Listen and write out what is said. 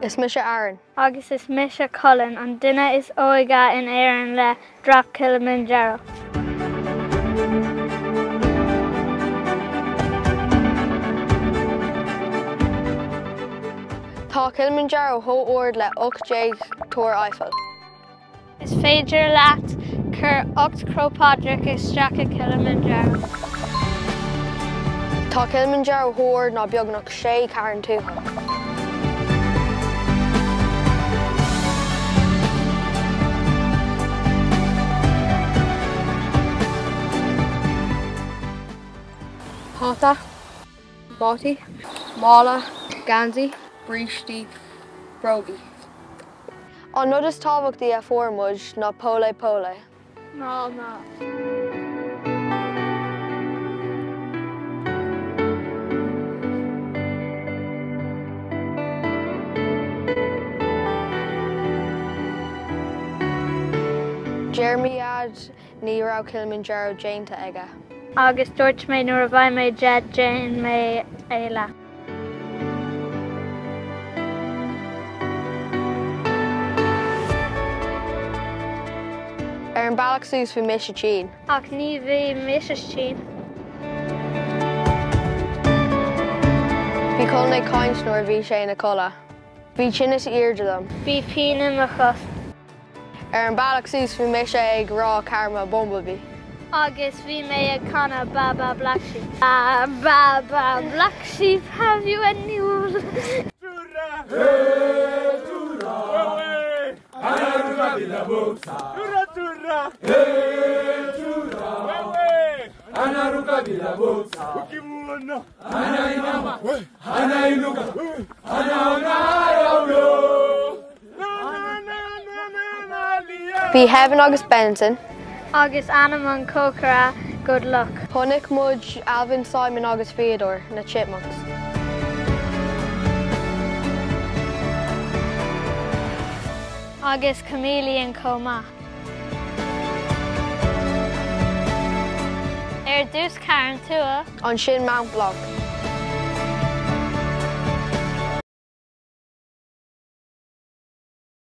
Is mise Aaron. Agus is mise Culann, an duine is ÓIGE in Éirinn le Kilimanjaro. Tá Kilimanjaro thó ord le 8 túr Eiffel. Is féidir leat chur 8 Dhreapadh isteach Kilimanjaro. Tá Kilimanjaro thó ord ná beagnach 6 Háta, bátaí, mála, gansaí, brístí, brogaí. An nud is tábhachtaí a formúid ná póla. No. Jeremiad ní rá Kilimanjaro déanta aige. Agus dúirt mé nuair a bhaid mé jet déan mé éile. Ar an bailach sús faoi mise Tín. Ach ní bhí mise Tín. Bhí chun ag caint nuair bhí sé na colla. Bhí tinnis iarde dom. Bhí pína a chus. Ar an bailach sús faoi mise ag rá carma bumblebee. Agus bhí mé ag canna Baba Black Sheep. Baba Black Sheep, have you any wool? Tura! Hey, Tura! Anaruka bilabosa! Tura! Hey, Tura! Anaruka bilabosa! Ukimuna! Anainama! Anainuka! Anaonaraulo! Bhí Heaven agus Benson. Agus Anam Cócara, good luck. Honnic Mudge, Alvin, Simon agus Theodore na Chipmunks. Agus Chameleon Coma. Dús Cairn tua. An sin Mount Blanc.